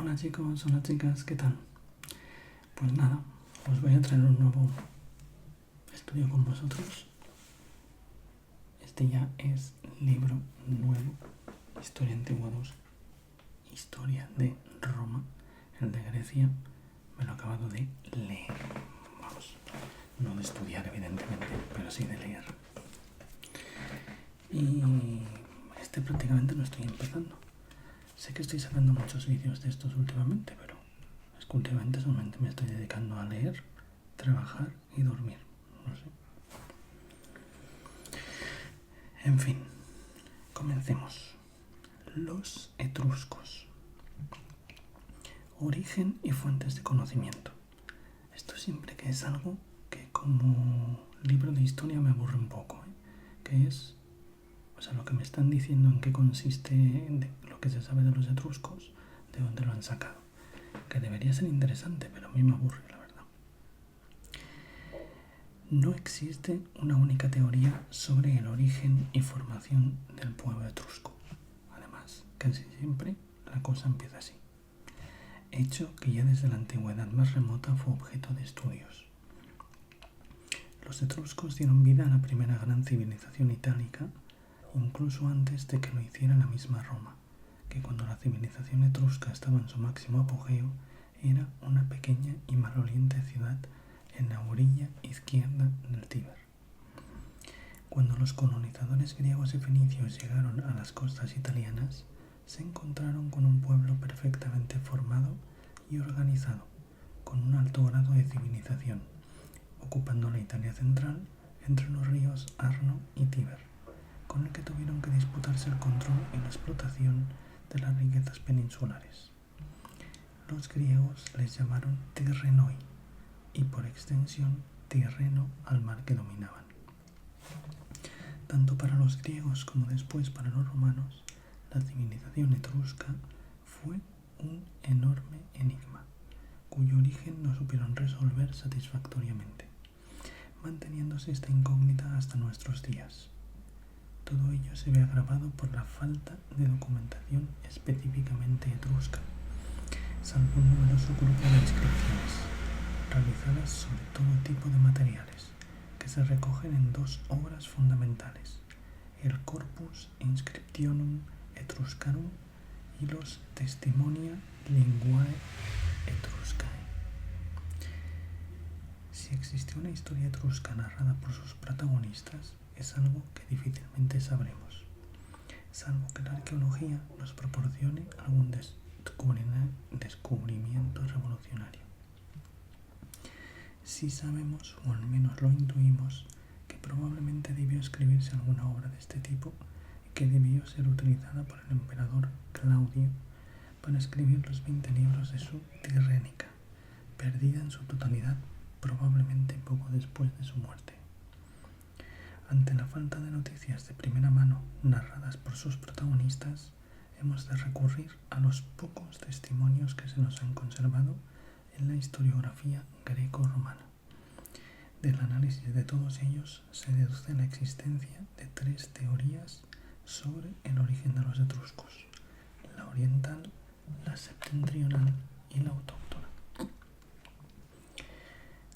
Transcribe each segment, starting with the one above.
Hola chicos, hola chicas, ¿qué tal? Pues nada, os voy a traer un nuevo estudio con vosotros. Este ya es libro nuevo, Historia Antigua 2, Historia de Roma, el de Grecia, me lo he acabado de leer. Vamos, no de estudiar evidentemente, pero sí de leer. Y este prácticamente lo estoy empezando. Sé que estoy sacando muchos vídeos de estos últimamente, pero es que últimamente solamente me estoy dedicando a leer, trabajar y dormir. No sé. En fin, comencemos. Los etruscos. Origen y fuentes de conocimiento. Esto siempre que es algo que como libro de historia me aburre un poco, ¿eh? Que es, o sea, lo que me están diciendo en qué consiste lo que se sabe de los etruscos, de dónde lo han sacado. Que debería ser interesante, pero a mí me aburre, la verdad. No existe una única teoría sobre el origen y formación del pueblo etrusco. Además, casi siempre la cosa empieza así. Hecho que ya desde la antigüedad más remota fue objeto de estudios. Los etruscos dieron vida a la primera gran civilización itálica, incluso antes de que lo hiciera la misma Roma, que cuando la civilización etrusca estaba en su máximo apogeo, era una pequeña y maloliente ciudad en la orilla izquierda del Tíber. Cuando los colonizadores griegos y fenicios llegaron a las costas italianas, se encontraron con un pueblo perfectamente formado y organizado, con un alto grado de civilización, ocupando la Italia central entre los ríos Arno y Tíber, con el que tuvieron que disputarse el control y la explotación de las riquezas peninsulares. Los griegos les llamaron Tirrenoi y por extensión Tirreno al mar que dominaban. Tanto para los griegos como después para los romanos, la civilización etrusca fue un enorme enigma, cuyo origen no supieron resolver satisfactoriamente, manteniéndose esta incógnita hasta nuestros días. Todo ello se ve agravado por la falta de documentación específicamente etrusca, salvo un numeroso grupo de inscripciones, realizadas sobre todo tipo de materiales, que se recogen en dos obras fundamentales, el Corpus Inscriptionum Etruscarum y los Testimonia Linguae Etruscae. Si existió una historia etrusca narrada por sus protagonistas, es algo que difícilmente sabremos, salvo que la arqueología nos proporcione algún descubrimiento revolucionario. Sí sabemos, o al menos lo intuimos, que probablemente debió escribirse alguna obra de este tipo y que debió ser utilizada por el emperador Claudio para escribir los 20 libros de su Tirrénica, perdida en su totalidad probablemente poco después de su muerte. Ante la falta de noticias de primera mano narradas por sus protagonistas, hemos de recurrir a los pocos testimonios que se nos han conservado en la historiografía greco-romana. Del análisis de todos ellos se deduce la existencia de tres teorías sobre el origen de los etruscos: la oriental, la septentrional y la autóctona.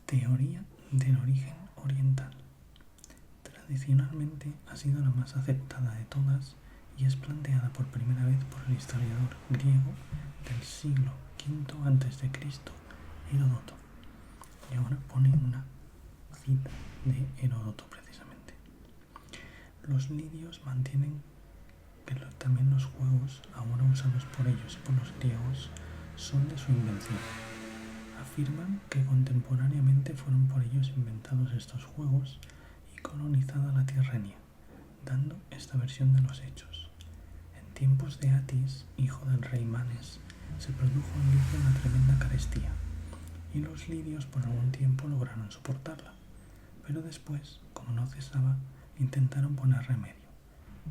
Teoría del origen oriental. Tradicionalmente ha sido la más aceptada de todas y es planteada por primera vez por el historiador griego del siglo V a.C., Heródoto. Y ahora pone una cita de Heródoto precisamente. Los lidios mantienen que también los juegos ahora usados por ellos y por los griegos son de su invención. Afirman que contemporáneamente fueron por ellos inventados estos juegos y colonizada la Tirrenia, dando esta versión de los hechos. En tiempos de Atis, hijo del rey Manes, se produjo en Lidia una tremenda carestía, y los lidios por algún tiempo lograron soportarla, pero después, como no cesaba, intentaron poner remedio.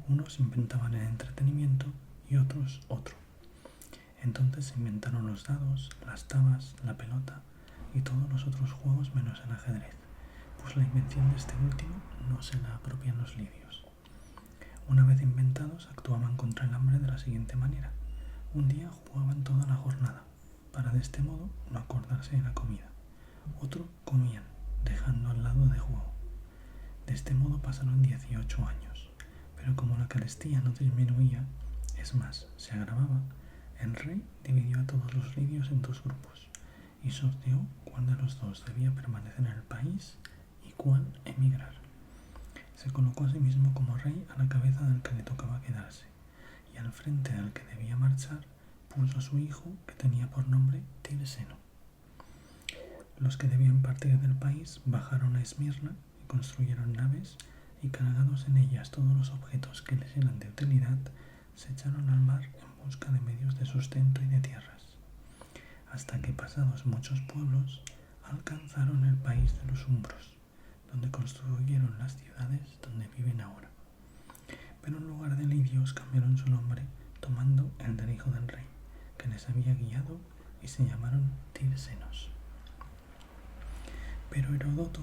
Unos inventaban el entretenimiento y otros otro. Entonces se inventaron los dados, las tabas, la pelota y todos los otros juegos menos el ajedrez, pues la invención de este último no se la apropian los lidios. Una vez inventados, actuaban contra el hambre de la siguiente manera. Un día jugaban toda la jornada, para de este modo no acordarse de la comida. Otro comían, dejando al lado de juego. De este modo pasaron 18 años, pero como la carestía no disminuía, es más, se agravaba, el rey dividió a todos los lidios en dos grupos y sorteó cuál de los dos debía permanecer en el país y cuál emigrar. Se colocó a sí mismo como rey a la cabeza del que le tocaba quedarse, y al frente del que debía marchar puso a su hijo, que tenía por nombre Tirseno. Los que debían partir del país bajaron a Esmirna y construyeron naves, y cargados en ellas todos los objetos que les eran de utilidad, se echaron al mar en busca de medios de sustento y de tierras, hasta que, pasados muchos pueblos, alcanzaron el país de los umbros, donde construyeron las ciudades donde viven ahora. Pero en lugar de lidios cambiaron su nombre, tomando el del hijo del rey, que les había guiado, y se llamaron tirsenos. Pero Heródoto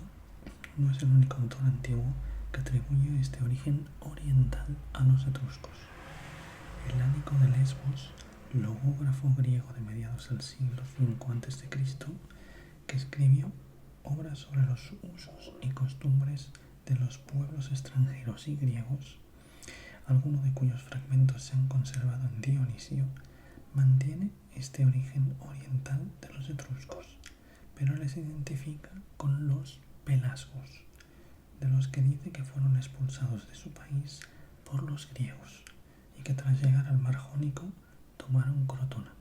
no es el único autor antiguo que atribuye este origen oriental a los etruscos. El Lánico de Lesbos, logógrafo griego de mediados del siglo V a.C., que escribió obras sobre los usos y costumbres de los pueblos extranjeros y griegos, algunos de cuyos fragmentos se han conservado en Dionisio, mantiene este origen oriental de los etruscos, pero les identifica con los pelasgos, de los que dice que fueron expulsados de su país por los griegos y que tras llegar al mar Jónico tomaron Crotona,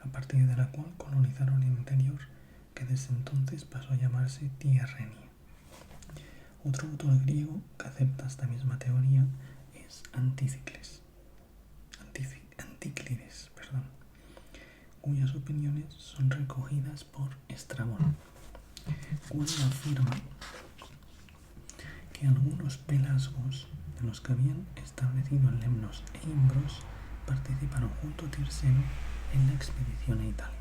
a partir de la cual colonizaron el interior, que desde entonces pasó a llamarse Tierrenia. Otro autor griego que acepta esta misma teoría es Antíclides, cuyas opiniones son recogidas por Estrabón, cuando afirma que algunos pelasgos de los que habían establecido en Lemnos e Imbros participaron junto a Tirseno en la expedición a Italia.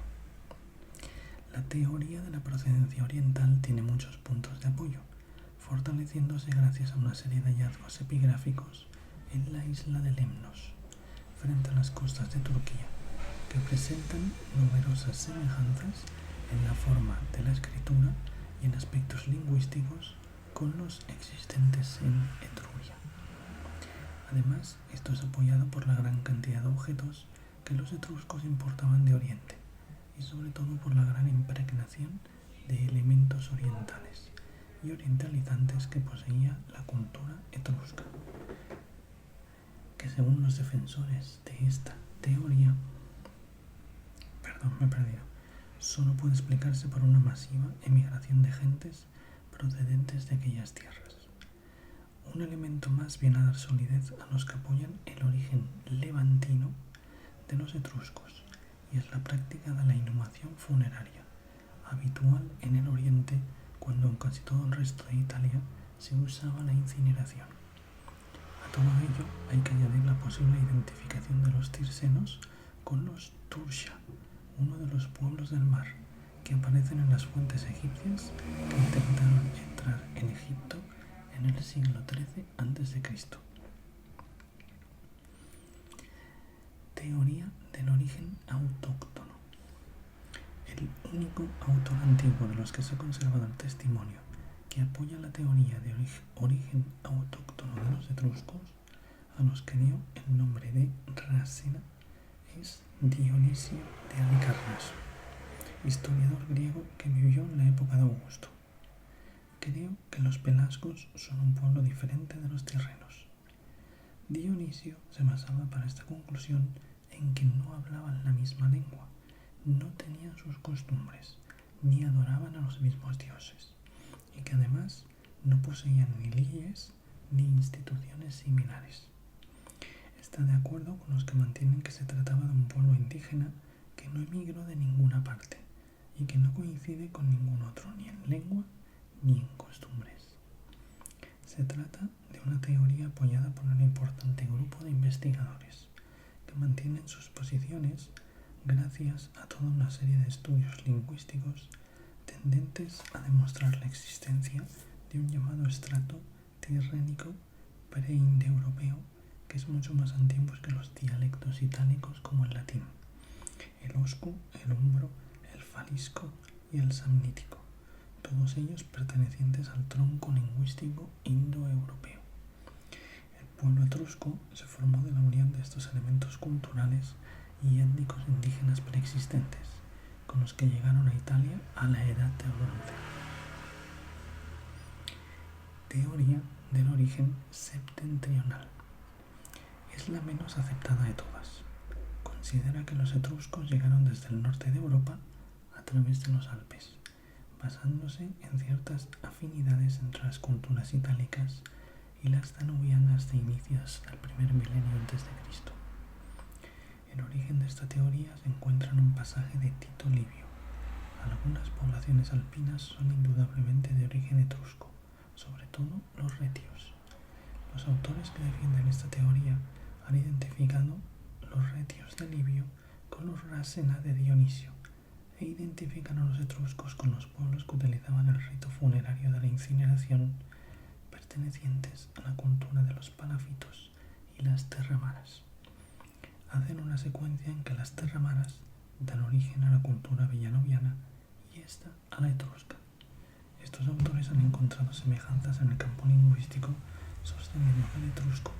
La teoría de la procedencia oriental tiene muchos puntos de apoyo, fortaleciéndose gracias a una serie de hallazgos epigráficos en la isla de Lemnos, frente a las costas de Turquía, que presentan numerosas semejanzas en la forma de la escritura y en aspectos lingüísticos con los existentes en Etruria. Además, esto es apoyado por la gran cantidad de objetos que los etruscos importaban de Oriente, y sobre todo por la gran impregnación de elementos orientales y orientalizantes que poseía la cultura etrusca, que según los defensores de esta teoría, solo puede explicarse por una masiva emigración de gentes procedentes de aquellas tierras. Un elemento más viene a dar solidez a los que apoyan el origen levantino de los etruscos, y es la práctica de la inhumación funeraria, habitual en el Oriente, cuando en casi todo el resto de Italia se usaba la incineración. A todo ello hay que añadir la posible identificación de los tirsenos con los Tursha, uno de los pueblos del mar que aparecen en las fuentes egipcias que intentaron entrar en Egipto en el siglo XIII a.C. Teoría del origen autóctono. El único autor antiguo de los que se ha conservado el testimonio que apoya la teoría de origen autóctono de los etruscos, a los que dio el nombre de Rásena, es Dionisio de Halicarnaso, historiador griego que vivió en la época de Augusto. Creo que los pelasgos son un pueblo diferente de los tirrenos. Dionisio se basaba para esta conclusión en que no hablaban la misma lengua, no tenían sus costumbres, ni adoraban a los mismos dioses, y que además no poseían ni leyes ni instituciones similares. Está de acuerdo con los que mantienen que se trataba de un pueblo indígena que no emigró de ninguna parte y que no coincide con ningún otro, ni en lengua ni en costumbres. Se trata de una teoría apoyada por un importante grupo de investigadores que mantienen sus posiciones gracias a toda una serie de estudios lingüísticos tendentes a demostrar la existencia de un llamado estrato tirrénico preindoeuropeo que es mucho más antiguo que los dialectos itálicos como el latín, el osco, el umbro, el falisco y el samnítico, todos ellos pertenecientes al tronco lingüístico indoeuropeo. El pueblo etrusco se formó de la unión de estos elementos culturales y étnicos indígenas preexistentes, con los que llegaron a Italia a la Edad del Bronce. Teoría del origen septentrional. Es la menos aceptada de todas. Considera que los etruscos llegaron desde el norte de Europa a través de los Alpes, basándose en ciertas afinidades entre las culturas itálicas y las danubianas de inicios del primer milenio a.C. El origen de esta teoría se encuentra en un pasaje de Tito Livio. Algunas poblaciones alpinas son indudablemente de origen etrusco, sobre todo los retios. Los autores que defienden esta teoría han identificado los retios de Livio con los Rasena de Dionisio e identifican a los etruscos con los pueblos que utilizaban el rito funerario de la incineración pertenecientes a la cultura de los palafitos y las terramaras. Hacen una secuencia en que las terramaras dan origen a la cultura villanoviana y esta a la etrusca. Estos autores han encontrado semejanzas en el campo lingüístico, sosteniendo que el etrusco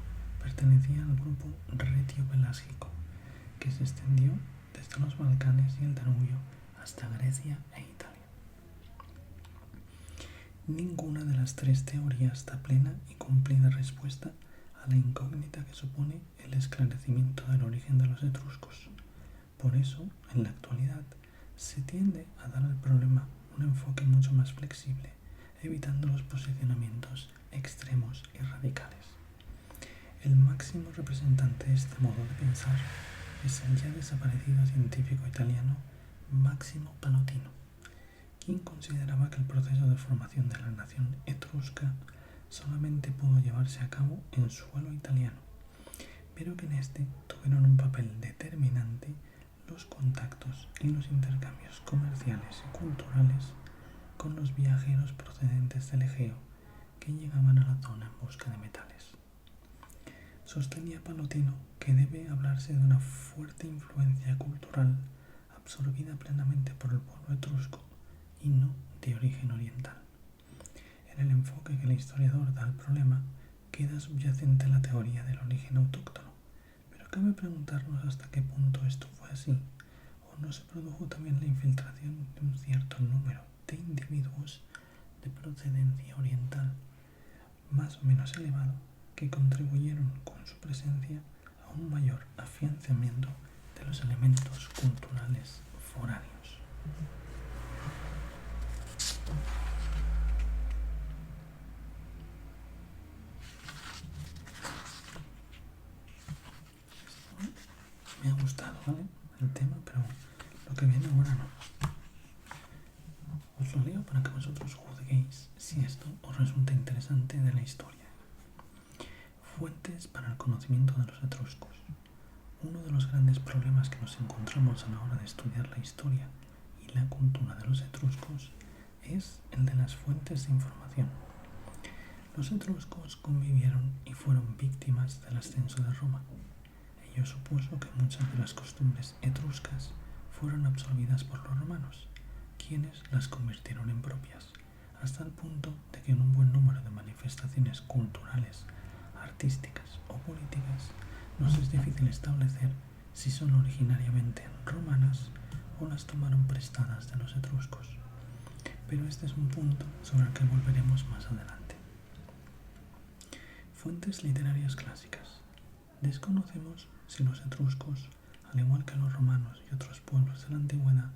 pertenecía al grupo retio-pelásgico, que se extendió desde los Balcanes y el Danubio hasta Grecia e Italia. Ninguna de las tres teorías da plena y cumplida respuesta a la incógnita que supone el esclarecimiento del origen de los etruscos. Por eso, en la actualidad, se tiende a dar al problema un enfoque mucho más flexible, evitando los posicionamientos extremos y radicales. El máximo representante de este modo de pensar es el ya desaparecido científico italiano Máximo Pallottino, quien consideraba que el proceso de formación de la nación etrusca solamente pudo llevarse a cabo en suelo italiano, pero que en este tuvieron un papel determinante los contactos y los intercambios comerciales y culturales con los viajeros procedentes del Egeo que llegaban a la zona en busca de metales. Sostenía Pallottino que debe hablarse de una fuerte influencia cultural absorbida plenamente por el pueblo etrusco y no de origen oriental. En el enfoque que el historiador da al problema queda subyacente la teoría del origen autóctono, pero cabe preguntarnos hasta qué punto esto fue así, o no se produjo también la infiltración de un cierto número de individuos de procedencia oriental, más o menos elevado, que contribuyeron con su presencia a un mayor afianzamiento de los elementos culturales foráneos. Me ha gustado, ¿vale? El tema, pero lo que viene ahora no. Os lo leo para que vosotros juzguéis si esto os resulta interesante de la historia. Fuentes para el conocimiento de los etruscos. Uno de los grandes problemas que nos encontramos a la hora de estudiar la historia y la cultura de los etruscos es el de las fuentes de información. Los etruscos convivieron y fueron víctimas del ascenso de Roma. Ello supuso que muchas de las costumbres etruscas fueron absorbidas por los romanos, quienes las convirtieron en propias, hasta el punto de que en un buen número de manifestaciones culturales, artísticas o políticas nos es difícil establecer si son originariamente romanas o las tomaron prestadas de los etruscos. Pero este es un punto sobre el que volveremos más adelante. Fuentes literarias clásicas. Desconocemos si los etruscos, al igual que los romanos y otros pueblos de la antigüedad,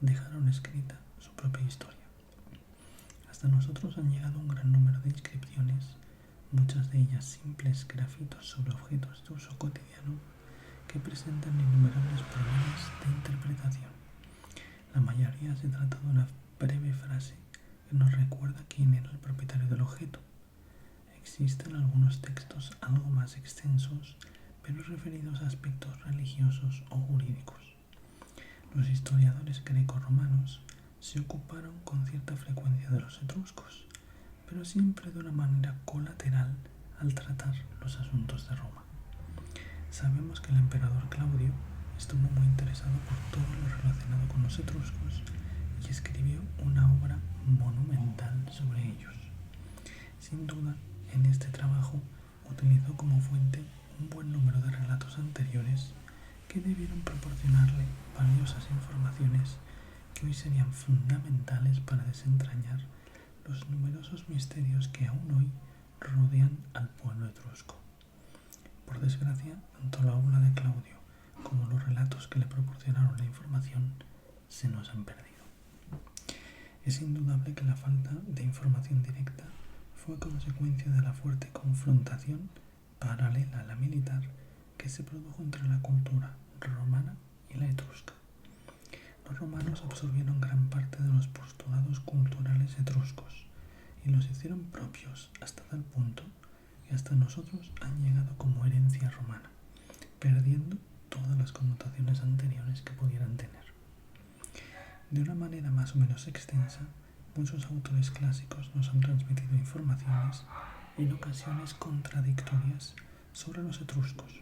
dejaron escrita su propia historia. Hasta nosotros han llegado un gran número de inscripciones, muchas de ellas simples grafitos sobre objetos de uso cotidiano que presentan innumerables problemas de interpretación. La mayoría se trata de una breve frase que nos recuerda quién era el propietario del objeto. Existen algunos textos algo más extensos, pero referidos a aspectos religiosos o jurídicos. Los historiadores greco-romanos se ocuparon con cierta frecuencia de los etruscos, pero siempre de una manera colateral al tratar los asuntos de Roma. Sabemos que el emperador Claudio estuvo muy interesado por todo lo relacionado con los etruscos y escribió una obra monumental sobre ellos. Sin duda, en este trabajo utilizó como fuente un buen número de relatos anteriores que debieron proporcionarle valiosas informaciones que hoy serían fundamentales para desentrañar los numerosos misterios que aún hoy rodean al pueblo etrusco. Por desgracia, tanto la obra de Claudio como los relatos que le proporcionaron la información se nos han perdido. Es indudable que la falta de información directa fue consecuencia de la fuerte confrontación paralela a la militar que se produjo entre la cultura romana y la etrusca. Los romanos absorbieron gran parte de los postulados culturales etruscos y los hicieron propios hasta tal punto que hasta nosotros han llegado como herencia romana, perdiendo todas las connotaciones anteriores que pudieran tener. De una manera más o menos extensa, muchos autores clásicos nos han transmitido informaciones, en ocasiones contradictorias, sobre los etruscos.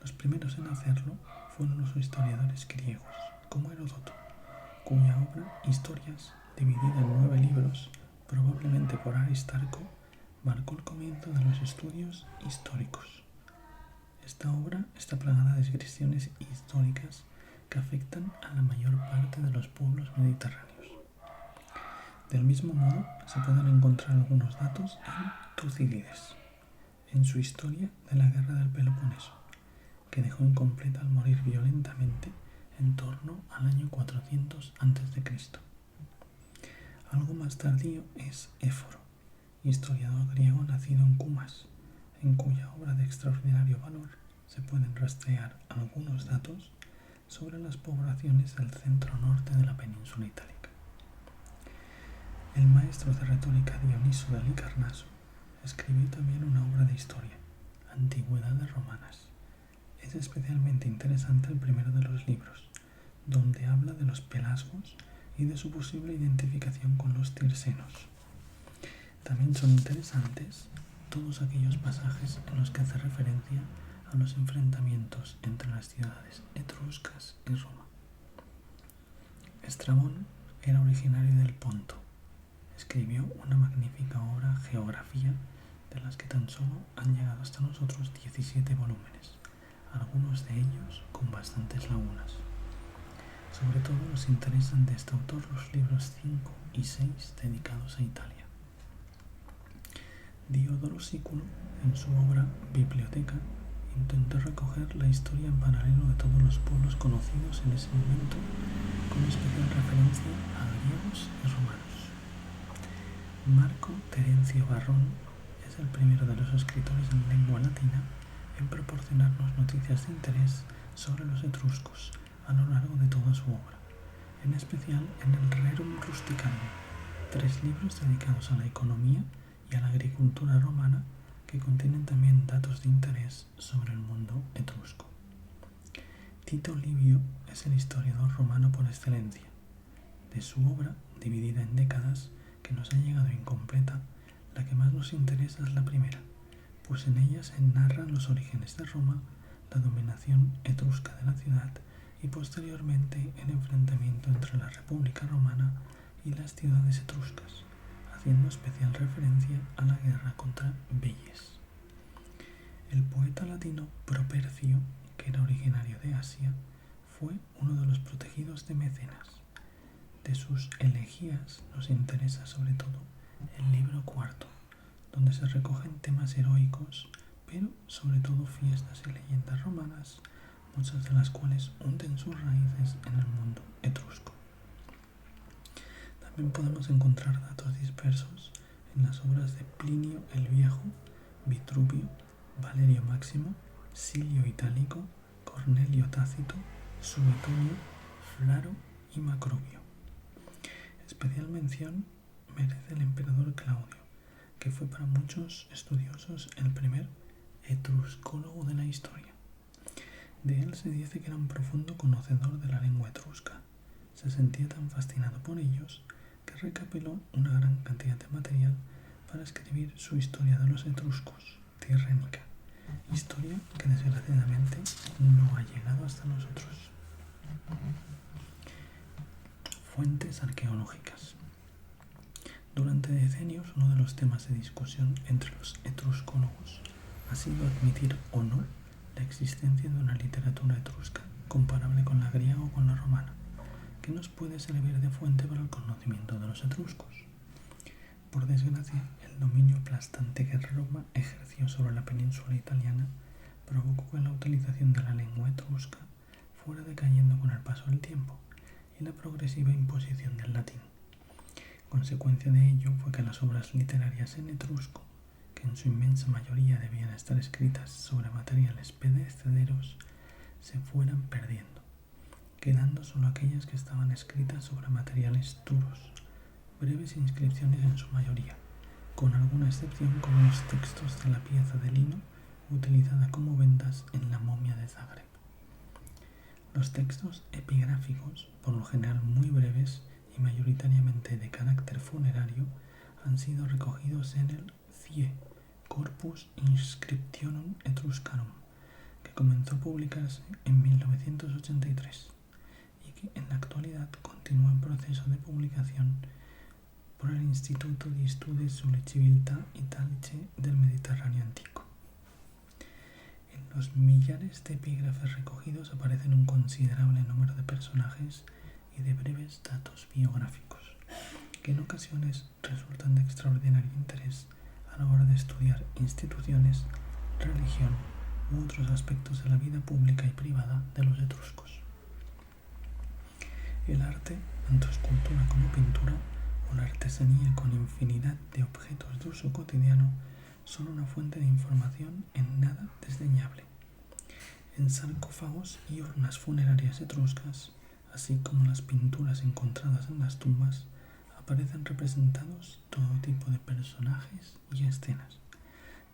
Los primeros en hacerlo fueron los historiadores griegos, como Heródoto, cuya obra Historias, dividida en 9 libros, probablemente por Aristarco, marcó el comienzo de los estudios históricos. Esta obra está plagada de descripciones históricas que afectan a la mayor parte de los pueblos mediterráneos. Del mismo modo, se pueden encontrar algunos datos en Tucídides, en su historia de la guerra del Peloponeso, que dejó incompleta al morir violentamente en torno al año 400 a.C. Algo más tardío es Éforo, historiador griego nacido en Cumas, en cuya obra de extraordinario valor se pueden rastrear algunos datos sobre las poblaciones del centro norte de la península itálica. El maestro de retórica Dioniso de Halicarnaso escribió también una obra de historia, Antigüedades Romanas. Es especialmente interesante el primero de los libros, donde habla de los pelasgos y de su posible identificación con los tirsenos. También son interesantes todos aquellos pasajes en los que hace referencia a los enfrentamientos entre las ciudades etruscas y Roma. Estrabón era originario del Ponto. Escribió una magnífica obra, Geografía, de las que tan solo han llegado hasta nosotros 17 volúmenes, algunos de ellos con bastantes lagunas. Sobre todo nos interesan de este autor los libros 5 y 6 dedicados a Italia. Diodoro Sículo, en su obra Biblioteca, intentó recoger la historia en paralelo de todos los pueblos conocidos en ese momento, con especial referencia a griegos y romanos. Marco Terencio Varrón es el primero de los escritores en lengua latina en proporcionarnos noticias de interés sobre los etruscos a lo largo de toda su obra, en especial en el Rerum Rusticale, 3 libros dedicados a la economía y a la agricultura romana que contienen también datos de interés sobre el mundo etrusco. Tito Livio es el historiador romano por excelencia. De su obra, dividida en décadas, que nos ha llegado incompleta, la que más nos interesa es la primera, pues en ella se narran los orígenes de Roma, la dominación etrusca de la ciudad y posteriormente el enfrentamiento entre la República Romana y las ciudades etruscas, haciendo especial referencia a la guerra contra Veyes. El poeta latino Propercio, que era originario de Asia, fue uno de los protegidos de Mecenas. De sus elegías nos interesa sobre todo el libro 4, donde se recogen temas heroicos, pero sobre todo fiestas y leyendas romanas, muchas de las cuales hunden sus raíces en el mundo etrusco. También podemos encontrar datos dispersos en las obras de Plinio el Viejo, Vitruvio, Valerio Máximo, Silio Itálico, Cornelio Tácito, Suetonio, Flaro y Macrobio. Especial mención merece el emperador Claudio, que fue para muchos estudiosos el primer etruscólogo de la historia. De él se dice que era un profundo conocedor de la lengua etrusca. Se sentía tan fascinado por ellos que recopiló una gran cantidad de material para escribir su historia de los etruscos, tirrénica, historia que desgraciadamente no ha llegado hasta nosotros. Fuentes arqueológicas. Durante decenios, uno de los temas de discusión entre los etruscólogos ha sido admitir o no la existencia de una literatura etrusca comparable con la griega o con la romana, que nos puede servir de fuente para el conocimiento de los etruscos. Por desgracia, el dominio aplastante que Roma ejerció sobre la península italiana provocó que la utilización de la lengua etrusca fuera decayendo con el paso del tiempo y la progresiva imposición del latín. Consecuencia de ello fue que las obras literarias en etrusco, que en su inmensa mayoría debían estar escritas sobre materiales perecederos, se fueran perdiendo, quedando solo aquellas que estaban escritas sobre materiales duros, breves inscripciones en su mayoría, con alguna excepción como los textos de la pieza de lino utilizada como vendas en la momia de Zagreb. Los textos epigráficos, por lo general muy breves y mayoritariamente de carácter funerario, han sido recogidos en el CIE, Corpus Inscriptionum Etruscarum, que comenzó a publicarse en 1983 y que en la actualidad continúa en proceso de publicación por el Instituto di Studi sulle Civiltà Italiche del Mediterráneo Antiguo. En los millares de epígrafes recogidos aparecen un considerable número de personajes y de breves datos biográficos, que en ocasiones resultan de extraordinario interés a la hora de estudiar instituciones, religión u otros aspectos de la vida pública y privada de los etruscos. El arte, tanto escultura como pintura, o la artesanía con infinidad de objetos de uso cotidiano, son una fuente de información en nada desdeñable. En sarcófagos y urnas funerarias etruscas, así como las pinturas encontradas en las tumbas, aparecen representados todo tipo de personajes y escenas,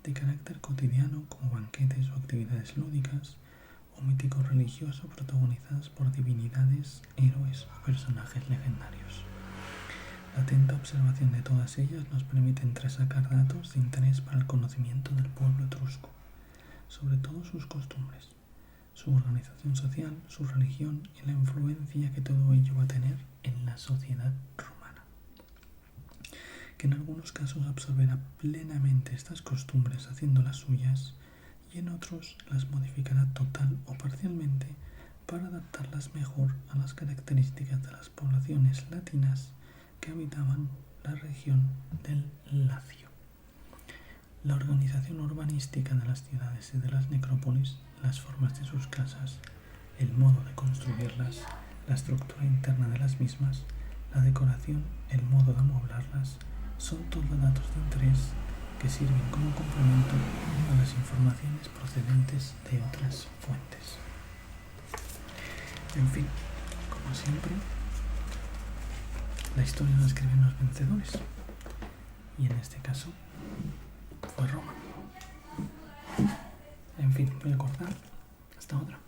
de carácter cotidiano como banquetes o actividades lúdicas, o míticos religiosos protagonizados por divinidades, héroes o personajes legendarios. La atenta observación de todas ellas nos permite entresacar datos de interés para el conocimiento del pueblo etrusco, sobre todo sus costumbres, su organización social, su religión y la influencia que todo ello va a tener en la sociedad romana, que en algunos casos absorberá plenamente estas costumbres haciéndolas suyas y en otros las modificará total o parcialmente para adaptarlas mejor a las características de las poblaciones latinas que habitaban la región del Lacio. La organización urbanística de las ciudades y de las necrópolis, las formas de sus casas, el modo de construirlas, la estructura interna de las mismas, la decoración, el modo de amueblarlas, son todos datos de interés que sirven como complemento a las informaciones procedentes de otras fuentes. En fin, como siempre, la historia la escriben los vencedores, y en este caso fue Roma. En fin, voy a cortar. Hasta otra.